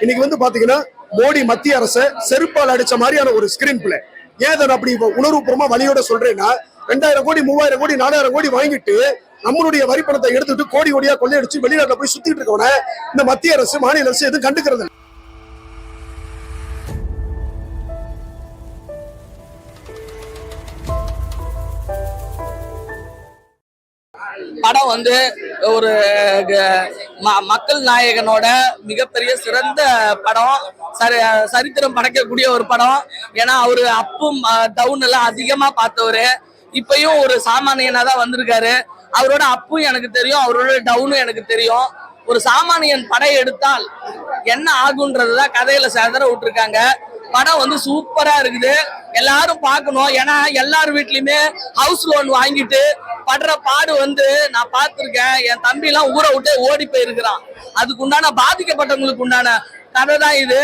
இன்னைக்கு வந்து பாத்தீங்கன்னா மோடி மத்திய அரசை செருப்பால் அடிச்ச மாதிரியான ஒரு ஸ்கிரீன் பிளே. ஏன் அதை அப்படி உணர்வுபூர்வமா வழியோட சொல்றேன்னா, 2000 கோடி 3000 கோடி 4000 கோடி வாங்கிட்டு நம்மளுடைய வரி பணத்தை எடுத்துட்டு கோடி கோடியா கொள்ளையடிச்சு வெளிநாட்டுல போய் சுத்திட்டு இருக்கவன இந்த மத்திய அரசு மாநில அரசு எதுவும் கண்டுக்கிறது. படம் வந்து ஒரு மக்கள் நாயகனோட மிகப்பெரிய சிறந்த படம், சரித்திரம் படைக்கக்கூடிய ஒரு படம். ஏன்னா அவரு அப்பும் டவுன் எல்லாம் அதிகமா பார்த்தவரு, இப்பயும் ஒரு சாமானியனா தான் வந்திருக்காரு. அவரோட அப்பும் எனக்கு தெரியும், அவரோட டவுனும் எனக்கு தெரியும். ஒரு சாமானியன் படம் எடுத்தால் என்ன ஆகுன்றதுதான் கதையில சேதர விட்டுருக்காங்க. படம் வந்து சூப்பரா இருக்குது, எல்லாரும் பார்க்கணும். ஏன்னா எல்லார் வீட்லயுமே ஹவுஸ் லோன் வாங்கிட்டு படுற பாடு வந்து நான் பார்த்திருக்கேன். என் தம்பி எல்லாம் ஊரை விட்டு ஓடி போயிருக்கிறான். அதுக்கு உண்டான பாதிக்கப்பட்டவங்களுக்கு உண்டான கதை தான் இது.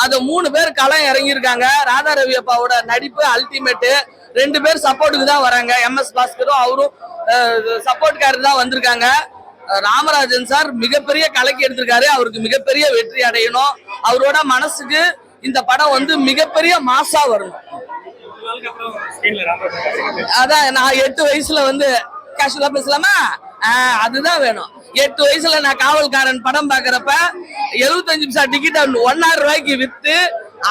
அது 3 பேர் களம் இறங்கியிருக்காங்க. ராதா ரவி அப்பாவோட நடிப்பு அல்டிமேட்டு. 2 பேர் சப்போர்ட்டுக்கு தான் வராங்க. MS பாஸ்கரும் அவரும் சப்போர்ட்காரர் தான் வந்திருக்காங்க. ராமராஜன் சார் மிகப்பெரிய கலக்கி எடுத்திருக்காரு. அவருக்கு மிகப்பெரிய வெற்றி அடையணும். அவரோட மனசுக்கு இந்த படம் வந்து மிகப்பெரிய மாசா வரணும். அதான் நான் 8 வயசுல வந்து கேஷுவலா பேசலாமா, அதுதான் வேணும். 8 வயசுல நான் காவல்காரன் படம் பாக்குறப்ப 75 பைசா டிக்கெட் 1.5 ரூபாய்க்கு வித்து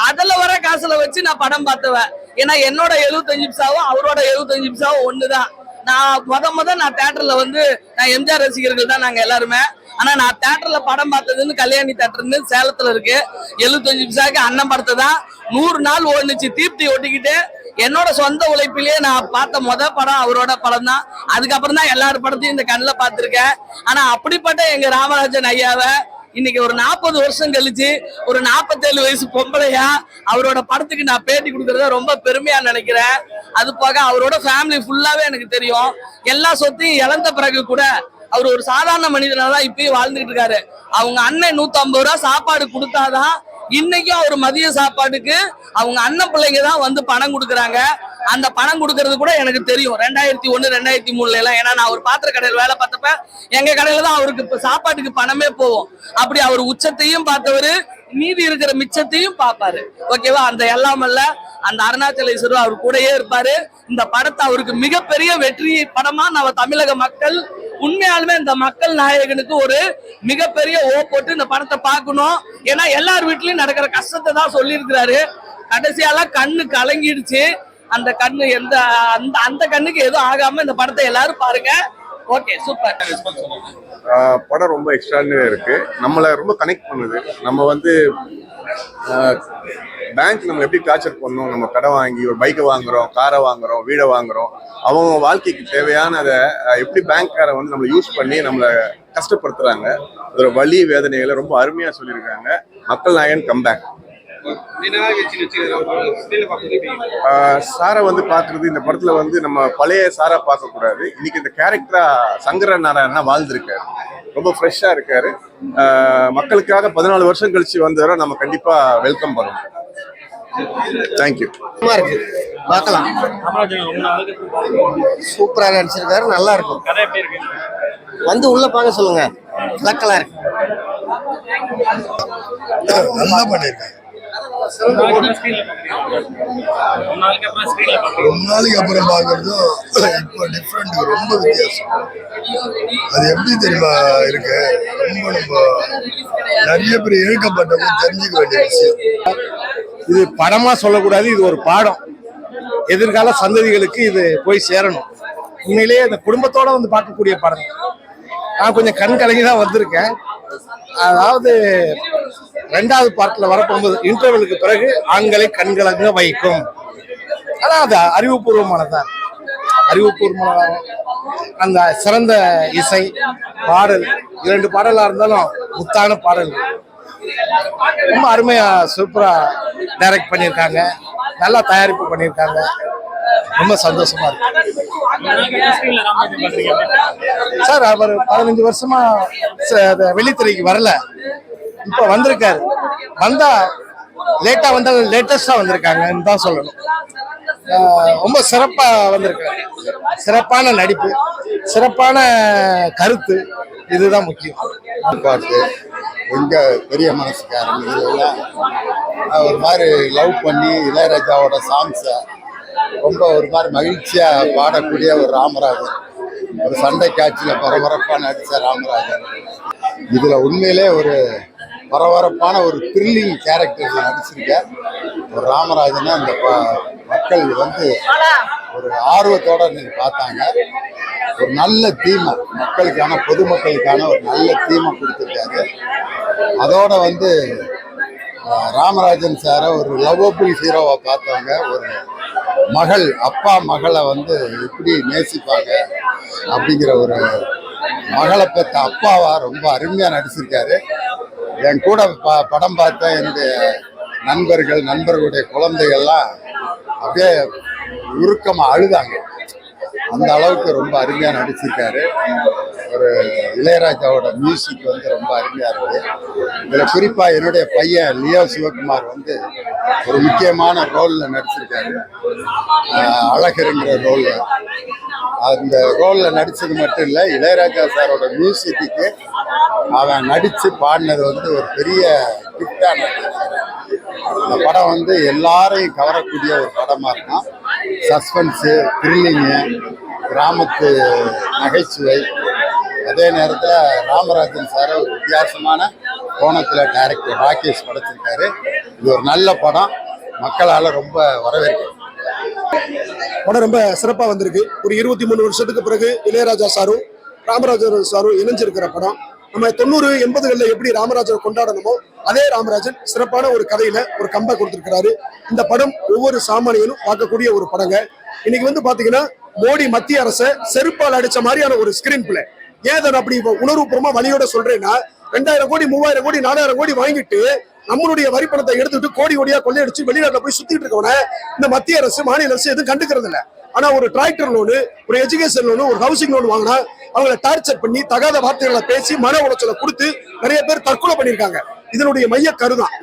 அதுல வர காசுல வச்சு நான் படம் பார்த்துவேன். ஏன்னா என்னோட 75 பைசாவும் அவரோட 75 பைசாவும் ஒண்ணுதான். நான் நான் தியேட்டர்ல வந்து நான் எம்ஜிஆர் ரசிகர்கள் தான் நாங்க எல்லாருமே. ஆனா நான் தியேட்டர்ல படம் பார்த்ததுன்னு கல்யாணி தியேட்டர்னு சேலத்துல இருக்கு. 75 பைசாக்கு அண்ணன் படத்தை தான் 100 நாள் ஓடுச்சு தீப்தி ஒட்டிக்கிட்டு. என்னோட சொந்த உழைப்பிலேயே நான் பார்த்த படம் அவரோட படம் தான். அதுக்கப்புறம் தான் எல்லாரும் படத்தையும் இந்த கண்ணில் பார்த்திருக்கேன். ஆனா அப்படிப்பட்ட எங்க ராமராஜன் ஐயாவை இன்னைக்கு ஒரு 40 வருஷம் கழிச்சு ஒரு 47 வயசு பொம்பளையா அவரோட படத்துக்கு நான் பேட்டி கொடுக்கறத ரொம்ப பெருமையா நினைக்கிறேன். அது போக அவரோட ஃபேமிலி ஃபுல்லாவே எனக்கு தெரியும். எல்லா சொத்தையும் இழந்த பிறகு கூட அவர் ஒரு சாதாரண மனிதனால தான் இப்பயும் வாழ்ந்துகிட்டு இருக்காரு. அவங்க அண்ணன் 150 ரூபா சாப்பாடு கொடுத்தாதான் இன்னைக்கும் அவர் மதிய சாப்பாட்டுக்கு அவங்க அண்ணன் பிள்ளைங்க தான் வந்து பணம் கொடுக்குறாங்க. அந்த பணம் கொடுக்கறது கூட எனக்கு தெரியும் 2001 2003 எல்லாம். ஏன்னா நான் ஒரு பாத்திர கடையில் வேலை பார்த்தப்ப எங்க கடையில தான் அவருக்கு இப்ப சாப்பாட்டுக்கு பணமே போவோம். அப்படி அவர் உச்சத்தையும் பார்த்தவரு, மீதி இருக்கிற மிச்சத்தையும் பார்ப்பாரு. ஓகேவா? அந்த எல்லாமல்ல அந்த அருணாச்சலேஸ்வரர் அவர் கூடயே இருப்பாரு. இந்த படத்தை அவருக்கு மிகப்பெரிய வெற்றி படமா நம்ம தமிழக மக்கள் உண்மையாலுமே இந்த மக்கள் நாயகனுக்கு ஒரு மிகப்பெரிய போட்டு இந்த படத்தை பார்க்கணும். ஏன்னா எல்லார் வீட்லயும் நடக்கிற கஷ்டத்தை தான் சொல்லியிருக்கிறாரு. கடைசியாலாம் கண்ணு கலங்கிடுச்சு. அந்த கண்ணு அந்த கண்ணுக்கு எதுவும் ஆகாம இந்த படத்தை எல்லாரும் பாருங்க. Okay, super. படம் ரொம்ப எக்ஸ்ட்ராடினரியா இருக்கு. நம்மளை ரொம்ப கனெக்ட் பண்ணுது. நம்ம வந்து பேங்க் நம்ம எப்படி டார்ச்சர் பண்ணோம், நம்ம கடை வாங்கி ஒரு பைக்கை வாங்குறோம், காரை வாங்குறோம், வீடை வாங்குறோம், அவங்க வாழ்க்கைக்கு தேவையானதை எப்படி பேங்க்காரை வந்து நம்மளை யூஸ் பண்ணி நம்மளை கஷ்டப்படுத்துறாங்க. அதோட வலி வேதனைகளை ரொம்ப அருமையா சொல்லியிருக்காங்க. மக்கள் நாயகன் கம்பேக். சாரை வந்து பாக்குறது இந்த படத்துல வந்து நம்ம பழைய சாரா பார்க்க கூடாது. இன்னைக்கு இந்த கேரக்டரா சங்கர நாராயணா வாழ்ந்திருக்காரு. ரொம்ப ஃப்ரெஷ்ஷா இருக்காரு. மக்களுக்காக 14 வருஷம் கழிச்சு வந்தவரை நம்ம கண்டிப்பா வெல்கம் பண்ணணும். தேங்க்யூ. பார்க்கலாம். சூப்பரா நடிச்சிருக்காரு, நல்லா இருக்கும். வந்து உள்ள பார்க்க சொல்லுங்க. கலக்கலா இருக்கு, நல்லா பண்ணிருக்காங்க. ரொம்ப நாளைக்கு அப்புறம் பாக்குறதும் இப்போ டிஃப்ரெண்ட், ரொம்ப வித்தியாசம். அது எப்படி தெரியுமா இருக்கு, ரொம்ப நம்ம நிறைய பேர் இழுக்கப்பட்டவங்க தெரிஞ்சுக்க வேண்டிய விஷயம். இது படமா சொல்லக்கூடாது, இது ஒரு பாடம். எதிர்கால சந்ததிகளுக்கு இது போய் சேரணும். உண்மையிலேயே இந்த குடும்பத்தோட வந்து பார்க்கக்கூடிய படம். நான் கொஞ்சம் கண் கலங்கி தான் வந்திருக்கேன். அதாவது 2வது பார்ட்ல வரப்போகும்போது இன்டர்வலுக்கு பிறகு ஆண்களை கண்கலங்க வைக்கும். ஆனால் அது அறிவுபூர்வமானதான். அறிவுபூர்வமான அந்த சிறந்த இசை பாடல், 2 பாடலாக இருந்தாலும் முத்தான பாடல், ரொம்ப அருமையா சூப்பரா டைரக்ட் பண்ணியிருக்காங்க. நல்லா தயாரிப்பு பண்ணியிருக்காங்க. ரொம்ப சந்தோஷமா இருக்கு சார். அவர் 15 வருஷமா வெளித்திரைக்கு வரல, இப்ப வந்திருக்காரு. வந்தா லேட்டா வந்தா லேட்டஸ்டா வந்திருக்காங்கன்னு தான் சொல்லணும். ரொம்ப சிறப்பா வந்திருக்காரு. சிறப்பான நடிப்பு, சிறப்பான கருத்து, இதுதான் முக்கியம். எங்க பெரிய மனசுக்காரன் இதெல்லாம் ஒரு மாதிரி லவ் பண்ணி இளையராஜாவோட சாங்ஸை ரொம்ப ஒரு மாதிரி மகிழ்ச்சியா பாடக்கூடிய ஒரு ராமராஜன், ஒரு சண்டை காட்சியில பரபரப்பா நடிச்ச ராமராஜன். இதுல உண்மையிலே ஒரு பரபரப்பான ஒரு த்ரில்லிங் கேரக்டர் நடிச்சிருக்க ஒரு ராமராஜனை அந்த மக்கள் வந்து ஒரு ஆர்வத்தோட நீங்க பார்த்தாங்க. ஒரு நல்ல தீமை மக்களுக்கான பொதுமக்களுக்கான ஒரு நல்ல தீமை கொடுத்துருக்காரு. அதோட வந்து ராமராஜன் சாரை ஒரு லவ்வபிள் ஹீரோவா பார்த்தவங்க, ஒரு மகள் அப்பா மகளை வந்து எப்படி நேசிப்பாங்க அப்படிங்கிற ஒரு மகளை பெற்ற அப்பாவா ரொம்ப அருமையா நடிச்சிருக்காரு. என் கூட படம் பார்த்த என்னுடைய நண்பர்களுடைய குழந்தைகள்லாம் அப்படியே உருக்கமா அழுதாங்க. அந்த அளவுக்கு ரொம்ப அருமையா நடிச்சிருக்காரு. ஒரு இளையராஜாவோட மியூசிக் வந்து ரொம்ப அருமையா இருக்கு. இதுல குறிப்பா என்னுடைய பையன் லியோ சிவகுமார் வந்து ஒரு முக்கியமான ரோல்ல நடிச்சிருக்காரு. அழகருங்கிற ரோல்ல. அந்த ரோல்ல நடிச்சது மட்டும் இல்ல, இளையராஜா சாரோட மியூசிக்கு அவன் நடிச்சு பாடினது வந்து ஒரு பெரிய கிஃப்டா நினைக்கிறேன். இந்த படம் வந்து எல்லாரையும் கவரக்கூடிய ஒரு படமா இருக்கும். சஸ்பென்ஸு, த்ரில்லிங்கு, கிராமத்து நகைச்சுவை, அதே நேரத்தில் ராமராஜன் சார் ஒரு வித்தியாசமான கோணத்தில் டைரக்டர் ராகேஷ் படைச்சிருக்காரு. இது ஒரு நல்ல படம், மக்களால் ரொம்ப வரவேற்கும். படம் ரொம்ப சிறப்பாக வந்திருக்கு. ஒரு 23 வருஷத்துக்கு பிறகு இளையராஜா சாரும் ராமராஜன் சாரும் இணைஞ்சிருக்கிற படம். நம்ம 90, 80களில் எப்படி ராமராஜன் கொண்டாடணுமோ அதே ராமராஜன் சிறப்பான ஒரு கதையில ஒரு கம்பை கொடுத்திருக்கிறாரு. இந்த படம் ஒவ்வொரு சாமானியனும் பார்க்கக்கூடிய ஒரு படங்க. இன்னைக்கு வந்து பாத்தீங்கன்னா மோடி மத்திய அரசை செருப்பால் அடிச்ச மாதிரியான ஒரு ஸ்கிரீன் பிளே. ஏன் அதை அப்படி உணர்வுபூர்வமா வழியோட சொல்றேன்னா, 2000 கோடி 3000 கோடி 4000 கோடி வாங்கிட்டு நம்மளுடைய வரி பணத்தை எடுத்துட்டு கோடி கோடியா கொள்ளையடிச்சு வெளிநாட்டுல போய் சுத்திட்டு இருக்கவன இந்த மத்திய அரசு மாநில அரசு எதுவும் கண்டுக்கிறது இல்லை. ஆனா ஒரு டிராக்டர் லோனு, ஒரு எஜுகேஷன் லோனு, ஒரு ஹவுசிங் லோன் வாங்கினா அவங்களை டார்ச்சர் பண்ணி தகாத வார்த்தைகளை பேசி மன உளைச்சலை கொடுத்து நிறைய பேர் தற்கொலை பண்ணியிருக்காங்க. இதனுடைய மைய கருதான்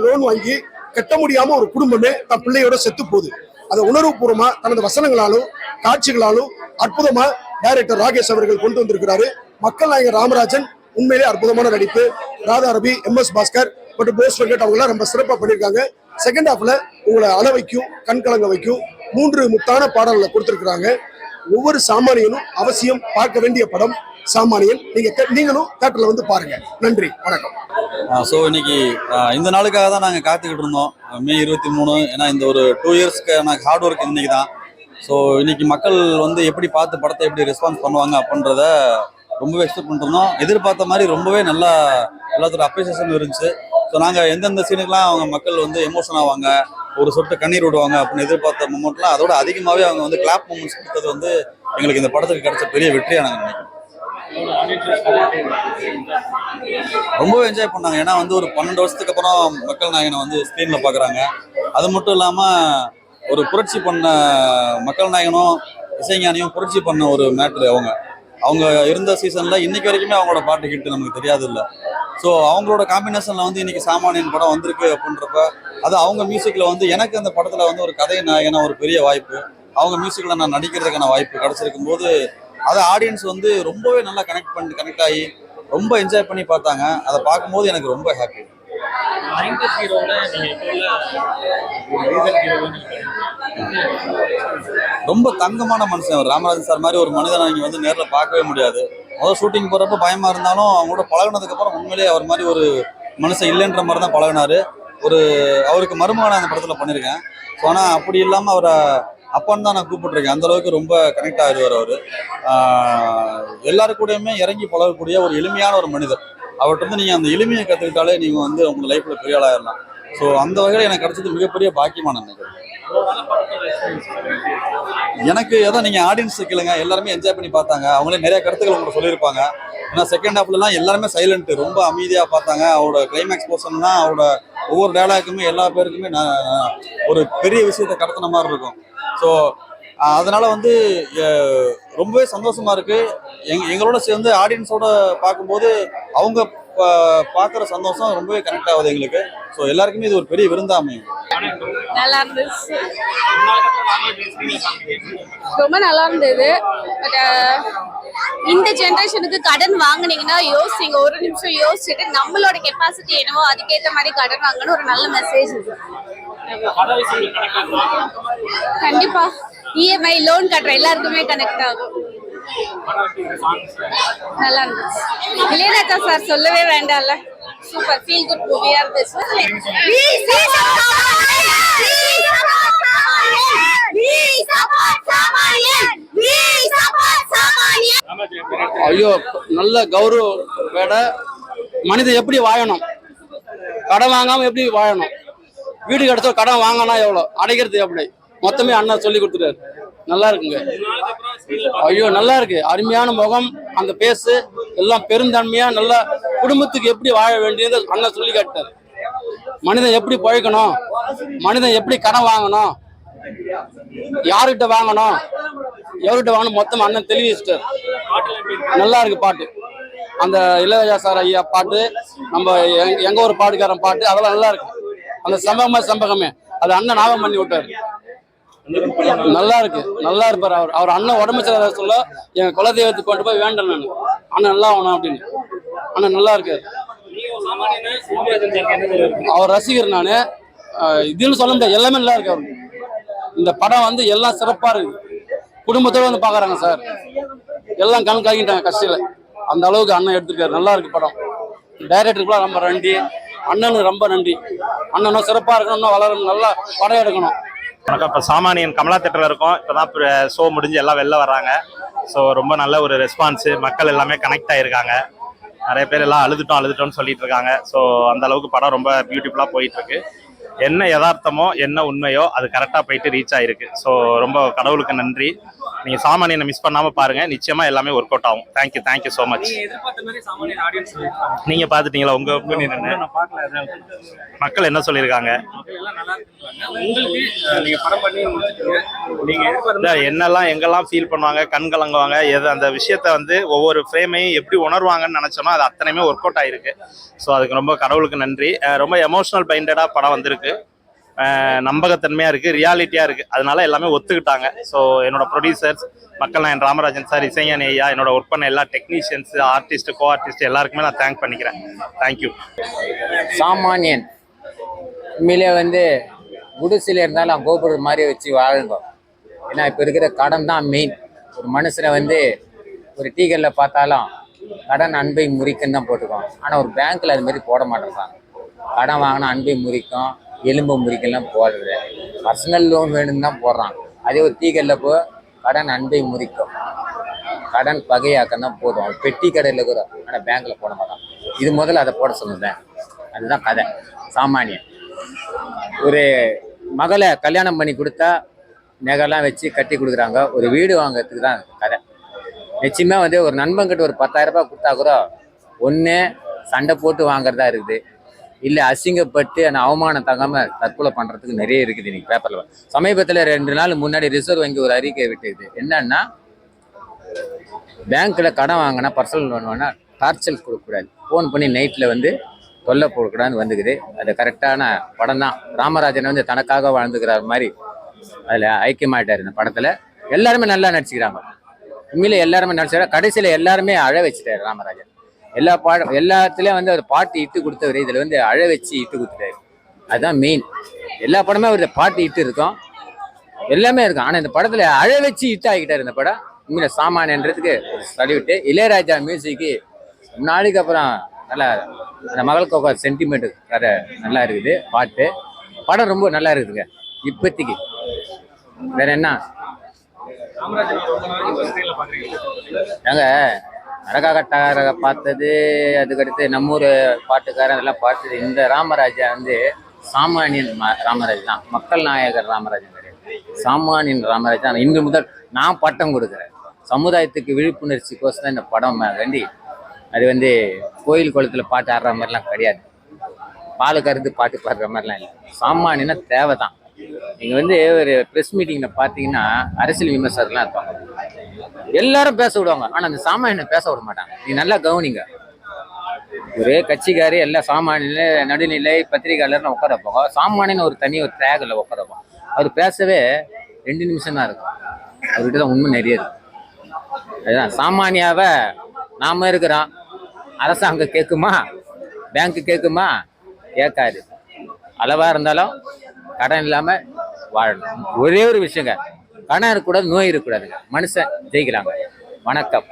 லோன் வாங்கி கட்ட முடியாம ஒரு குடும்பமே தன் பிள்ளையோட செத்து போகுது. அதை உணர்வுபூர்வமா தனது வசனங்களாலும் காட்சிகளாலும் அற்புதமா டைரக்டர் ராகேஷ் அவர்கள் கொண்டு வந்திருக்கிறாரு. மக்கள் நாயகர் ராமராஜன் உண்மையிலே அற்புதமான நடிப்பு. ராதா ரவி, MS பாஸ்கர் மற்றும் போஸ் வெங்கட் அவங்க எல்லாம் ரொம்ப சிறப்பா பண்ணியிருக்காங்க. செகண்ட் ஹாஃப்ல உங்களை அள வைக்கும், கண் கலங்க வைக்கும் 3 முத்தான பாடல்களை கொடுத்திருக்கிறாங்க. ஒவ்வொரு சாமானியனும் அவசியம் பார்க்க வேண்டிய படம் சாமானியன். நீங்களும் தியேட்டர்ல வந்து பாருங்க. நன்றி, வணக்கம். ஸோ இன்னைக்கு இந்த நாளுக்காக தான் நாங்கள் காத்துக்கிட்டு இருந்தோம். மே 23. ஏன்னா இந்த ஒரு 2 இயர்ஸ்க்கு நாங்கள் ஹார்ட் ஒர்க் இன்னைக்கு தான். ஸோ இன்னைக்கு மக்கள் வந்து எப்படி பார்த்து படத்தை எப்படி ரெஸ்பான்ஸ் பண்ணுவாங்க அப்படின்றத ரொம்பவே எக்ஸ்பெக்ட் பண்ணிருந்தோம். எதிர்பார்த்த மாதிரி ரொம்பவே நல்லா எல்லாத்தோட அப்ரிசியேஷன் இருந்துச்சு. ஸோ நாங்கள் எந்தெந்த சீனுக்கெலாம் அவங்க மக்கள் வந்து எமோஷன் ஆவாங்க, ஒரு சொட்டு கண்ணீர் விடுவாங்க அப்படின்னு எதிர்பார்த்த மூமெண்ட்லாம் அதோட அதிகமாகவே அவங்க வந்து கிளாப் மூமெண்ட்ஸ் கொடுத்தது வந்து எங்களுக்கு இந்த படத்துக்கு கிடைச்ச பெரிய வெற்றியாக நாங்கள் நினைக்கிறோம். ரொம்பவே என்ஜாய் பண்ணாங்க. ஏன்னா வந்து ஒரு 12 வருஷத்துக்கு அப்புறம் மக்கள் நாயகனை வந்து ஸ்க்ரீனில் பார்க்குறாங்க. அது மட்டும் இல்லாமல் ஒரு புரட்சி பண்ண மக்கள் நாயகனும் இசைஞானியும் புரட்சி பண்ண ஒரு மேட்ரு. அவங்க இருந்த சீசனில் இன்னைக்கு வரைக்குமே அவங்களோட பாட்டு ஹிட் நமக்கு தெரியாது இல்லை. ஸோ அவங்களோட காம்பினேஷனில் வந்து இன்னைக்கு சாமானியன் படம் வந்திருக்கு அப்படின்றப்ப அது அவங்க மியூசிக்கில் வந்து எனக்கு அந்த படத்தில் வந்து ஒரு கதை நாயகனா ஒரு பெரிய வாய்ப்பு, அவங்க மியூசிக்கில் நான் நடிக்கிறதுக்கான வாய்ப்பு கிடச்சிருக்கும் போது அதை ஆடியன்ஸ் வந்து ரொம்பவே நல்லா கனெக்ட் ஆகி ரொம்ப என்ஜாய் பண்ணி பார்த்தாங்க. அதை பார்க்கும்போது எனக்கு ரொம்ப ஹாப்பி. ரொம்ப தங்கமான மனுஷன் அவர். ராமராஜன் சார் மாதிரி ஒரு மனிதனை நீங்கள் வந்து நேரில் பார்க்கவே முடியாது. முதல் ஷூட்டிங் போகிறப்ப பயமாக இருந்தாலும் அவங்களோட பழகினதுக்கப்புறம் உண்மையிலேயே அவர் மாதிரி ஒரு மனுஷன் இல்லைன்ற மாதிரி தான் பழகினார். அவருக்கு மருமகனை அந்த படத்தில் பண்ணியிருக்கேன். ஸோ ஆனால் அப்படி இல்லாமல் அவரை அப்பான்னு தான் நான் கூப்பிட்டுருக்கேன். அந்தளவுக்கு ரொம்ப கனெக்ட் ஆகிடுவார் அவர். எல்லாரு கூடயுமே இறங்கி பழகக்கூடிய ஒரு எளிமையான ஒரு மனிதர். அவர்கிட்ட வந்து நீங்கள் அந்த எளிமையை கற்றுக்கிட்டாலே நீங்கள் வந்து உங்கள் லைஃப்பில் பெரிய ஆளாயிடலாம். ஸோ அந்த வகையில் எனக்கு கிடைச்சது மிகப்பெரிய பாக்கியமான நினைக்கிறேன். எனக்கு எதாவது நீங்கள் ஆடியன்ஸ் கேளுங்க, எல்லாருமே என்ஜாய் பண்ணி பார்த்தாங்க. அவங்களே நிறைய கருத்துக்கள் உங்களுக்கு சொல்லியிருப்பாங்க. ஏன்னா செகண்ட் ஹாஃப்லாம் எல்லாருமே சைலண்ட்டு, ரொம்ப அமைதியாக பார்த்தாங்க. அவரோட கிளைமேக்ஸ் போர்ஷன்னா அவரோட ஒவ்வொரு டயலாக்குமே எல்லா பேருக்குமே ஒரு பெரிய விஷயத்தை கடத்தின மாதிரி இருக்கும். ஸோ அதனால வந்து ரொம்பவே சந்தோஷமா இருக்கு. எங்களோட சேர்ந்து ஆடியன்ஸோட பார்க்கும்போது அவங்க பார்க்குற சந்தோஷம் ரொம்பவே கனெக்ட் ஆகுது எங்களுக்கு. ஸோ எல்லாருக்குமே இது ஒரு பெரிய விருந்தா அமையும். நல்லா இருந்துச்சு, ரொம்ப நல்லா இருந்தது. பட் இந்த ஜென்ரேஷனுக்கு கடன் வாங்குனீங்கன்னா யோசிங்க, ஒரு நிமிஷம் யோசிச்சுட்டு நம்மளோட கெப்பாசிட்டி என்னவோ அதுக்கேற்ற மாதிரி கடன் வாங்கணும். ஒரு நல்ல மெசேஜ் இது. கண்டிப்பா இஎம்ஐ லோன் கட்டுற எல்லாருக்குமே கனெக்ட் ஆகும். நல்லா இருந்துச்சு. இளையராஜா சார் சொல்லவே வேண்டாம்ல, சூப்பர் ஃபீல் குட் மூவியா இருந்துச்சு. ஐயோ, நல்ல கௌரவ வேட மனிதன் எப்படி வாழணும், கடன் வாங்காம எப்படி வாழணும், வீடு கிடைச்சோ கடன் வாங்கினா எவ்வளோ, அடைக்கிறது எப்படி, மொத்தமே அண்ணா சொல்லி கொடுத்துட்டாரு. நல்லா இருக்குங்க. ஐயோ நல்லா இருக்கு, அருமையான முகம், அந்த பேசு எல்லாம் பெருந்தன்மையா நல்லா குடும்பத்துக்கு எப்படி வாழ வேண்டியது அண்ணா சொல்லி காட்டாரு. மனிதன் எப்படி பழைக்கணும், மனிதன் எப்படி கடன் வாங்கணும், யாருகிட்ட வாங்கணும், எவர்கிட்ட வாங்கணும், மொத்தம் அண்ணன் தெளிவிச்சிட்டாரு. நல்லா இருக்கு பாட்டு. அந்த இளையராஜா சார் ஐயா பாட்டு, நம்ம எங்க ஒரு பாட்டுக்காரன் பாட்டு, அதெல்லாம் நல்லா இருக்கு. அந்த சம்பகமே அது அண்ணன் ஞாபகம் பண்ணி விட்டாரு. நல்லா இருக்கு, நல்லா இருப்பாரு. அவர் அண்ணன் உடம்பு சரியில்லை சொல்ல என் குலதெய்வத்துக்கு கொண்டு போய் வேண்டேன் நான், அண்ணன் நல்லா ஆகணும் அப்படின்னு. அண்ணன் நல்லா இருக்காரு. அவர் ரசிகர் நானு, இதுன்னு சொல்ல முடியாது, எல்லாமே நல்லா இருக்கு அவருக்கு. இந்த படம் வந்து எல்லாம் சிறப்பா இருக்கு, குடும்பத்தோட வந்து பாக்குறாங்க சார், எல்லாம் கண் காக்கிட்டாங்க கஷ்டில, அந்த அளவுக்கு அண்ணன் எடுத்திருக்காரு. நல்லா இருக்கு படம். டைரக்டருக்குலாம் ரொம்ப நன்றி, அண்ணனுக்கு ரொம்ப நன்றி. அண்ணனும் சிறப்பா இருக்கணும், இன்னும் வளரணும், நல்லா படம் எடுக்கணும். வணக்கம். இப்போ சாமானியன் கமலா தேட்டரில் இருக்கோம். இப்போ தான் ஷோ முடிஞ்சு எல்லாம் வெளில வராங்க. ஸோ ரொம்ப நல்ல ஒரு ரெஸ்பான்ஸு, மக்கள் எல்லாமே கனெக்ட் ஆகிருக்காங்க. நிறைய பேர் எல்லாம் அழுதுட்டோம்னு சொல்லிட்டு இருக்காங்க. ஸோ அந்த அளவுக்கு படம் ரொம்ப பியூட்டிஃபுல்லாக போயிட்டுருக்கு. என்ன யதார்த்தமோ என்ன உண்மையோ அது கரெக்டாக போயிட்டு ரீச் ஆகிருக்கு. ஸோ ரொம்ப கடவுளுக்கு நன்றி. நீங்கள் சாமானியனை மிஸ் பண்ணாமல் பாருங்கள், நிச்சயமாக எல்லாமே ஒர்க் அவுட் ஆகும். Thank you so much. நீங்கள் பார்த்துட்டீங்களா? உங்கள் ஒப்பீனியன் என்ன? மக்கள் என்ன சொல்லியிருக்காங்க? என்னெல்லாம் எங்கெல்லாம் ஃபீல் பண்ணுவாங்க, கண் கலங்குவாங்க, எது அந்த விஷயத்த வந்து ஒவ்வொரு ஃப்ரேமையும் எப்படி உணர்வாங்கன்னு நினச்சோன்னா அது அத்தனையுமே ஒர்க் அவுட் ஆகிருக்கு. ஸோ அதுக்கு ரொம்ப கடவுளுக்கு நன்றி. ரொம்ப எமோஷனல் பைண்டடாக படம் வந்திருக்கு. நம்பகத்தன்மையாக இருக்குது, ரியாலிட்டியாக இருக்குது, அதனால எல்லாமே ஒத்துக்கிட்டாங்க. ஸோ என்னோட ப்ரொடியூசர்ஸ் மக்கள் நாயன் ராமராஜன் சார், இசைஞானி ஐயா, என்னோட ஒர்க் பண்ண எல்லா டெக்னீஷியன்ஸ், ஆர்டிஸ்ட், கோ ஆர்டிஸ்ட் எல்லாருக்குமே நான் தேங்க் பண்ணிக்கிறேன். தேங்க்யூ. சாமானியன் உண்மையிலே வந்து குடிசையில் இருந்தாலும் கோபுரம் மாதிரி வச்சு வாழுங்க. ஏன்னா இப்போ இருக்கிற கடன் தான் மெயின். ஒரு மனுஷனை வந்து ஒரு டீக்கரில் பார்த்தாலும் கடன் அன்பை முறிக்குன்னு தான் போட்டுக்கோம். ஆனால் ஒரு பேங்க்கில் அது மாதிரி போட மாட்டேங்கிறாங்க. கடன் வாங்கினா அன்பை முறிக்கும், எலும்பு முறிக்கலாம் போடுறது. பர்சனல் லோன் வேணும்னு தான் போடுறான். அதே ஒரு டீக்கரில் போ, கடன் அன்பை முறிக்கும், கடன் பகையாக்க தான் போதும். பெட்டி கடையில் கூட, ஆனால் பேங்க்கில் போட மாட்டான். இது முதல்ல அதை போட சொன்னேன். அதுதான் கதை. சாமானியன் ஒரு மகளை கல்யாணம் பண்ணி கொடுத்தா நகைலாம் வச்சு கட்டி கொடுக்குறாங்க. ஒரு வீடு வாங்கிறதுக்கு தான் கதை. நிச்சயமாக வந்து ஒரு நண்பன்கிட்ட ஒரு 10,000 ரூபாய் கொடுத்தா கூட ஒன்று சண்டை போட்டு வாங்குறதா இருக்குது, இல்லை அசிங்கப்பட்டு அந்த அவமானம் தங்காமல் தற்கொலை பண்ணுறதுக்கு நிறைய இருக்குது. இன்னைக்கு பேப்பரில் சமீபத்தில் 2 நாள் முன்னாடி ரிசர்வ் வங்கி ஒரு அறிக்கை விட்டுது. என்னன்னா, பேங்க்கில் கடன் வாங்கினா, பர்சனல் லோன் வாங்கினா டார்ச்சல் கொடுக்கக்கூடாது, ஃபோன் பண்ணி நைட்டில் வந்து தொல்லை போடக்கூடாதுன்னு வந்துக்குது. அது கரெக்டான படம் தான். ராமராஜன் வந்து தனக்காக வாழ்ந்துக்கிறார் மாதிரி அதில் ஐக்கியமாயிட்டார். இந்த படத்தில் எல்லாருமே நல்லா நடிச்சுக்கிறாங்க. உண்மையில எல்லாருமே நடிச்சுக்கிறாங்க. கடைசியில் எல்லாருமே அழ வச்சுட்டாரு ராமராஜன். எல்லாத்துலேயும் வந்து அவர் பாட்டு இட்டு கொடுத்தவர், இதில் வந்து அழ வச்சு இட்டு கொடுத்துட்டாரு. அதுதான் மெயின். எல்லா படமே அவருடைய பாட்டு இட்டு இருக்கும், எல்லாமே இருக்கும். ஆனால் இந்த படத்தில் அழ வச்சு இட்டு ஆகிட்டார். இந்த படம் உண்மையில சாமானியன்றதுக்கு ஒரு சல்யூட்டு. இளையராஜா மியூசிக்கு நாளைக்கு அப்புறம் நல்லா அந்த மகளுக்கு ஒரு சென்டிமெண்ட் கதை நல்லா இருக்குது. பாட்டு படம் ரொம்ப நல்லா இருக்குதுங்க இப்போதைக்கு. வேற என்ன நாங்கள் அரகாகட்டாக பார்த்தது, அதுக்கடுத்து நம்மூர் பாட்டுக்காரன் எல்லாம் பார்த்தது. இந்த ராமராஜா வந்து சாமானியன் ராமராஜ் தான், மக்கள் நாயகர் ராமராஜன் கிடையாது, சாமானியன் ராமராஜ் தான். இன்று முதல் நான் பட்டம் கொடுக்குறேன். சமுதாயத்துக்கு விழிப்புணர்ச்சிக்கோசம் தான் இந்த படம் வேண்டி. அது வந்து கோயில் குளத்தில் பாட்டு ஆடுற மாதிரிலாம் கிடையாது, பால் கருந்து பாட்டு பாடுற மாதிரிலாம் இல்லை. சாமானியனா தேவை தான். நீங்கள் வந்து ஒரு ப்ரெஸ் மீட்டிங்கில் பார்த்தீங்கன்னா அரசியல் விமர்சகர்லாம் இருப்பாங்க, எல்லாரும் பேச விடுவாங்க, ஆனால் அந்த சாமானியனை பேச விட மாட்டாங்க. நீ நல்லா கவனிங்க. ஒரே கட்சிக்காரி எல்லாம் சாமானிய நடுநிலை பத்திரிகையாளர்னு உட்காரப்போ சாமானியன் ஒரு தனி ஒரு ட்ராகில் உட்காரப்போம். அவர் பேசவே 2 நிமிஷம் தான் இருக்கும். அவர்கிட்ட தான் உண்மை நிறைய இருக்கு. அதுதான் சாமானியாவை நாம இருக்கிறோம். அரசாங்கம் கேட்குமா, பேங்க் கேட்குமா? கேட்காது. அளவா இருந்தாலும் கடன் இல்லாம வாழணும். ஒரே ஒரு விஷயங்க, கடன் இருக்கக்கூடாது, நோய் இருக்கக்கூடாதுங்க. மனுஷன் ஜெயிக்கிறாங்க. வணக்கம்.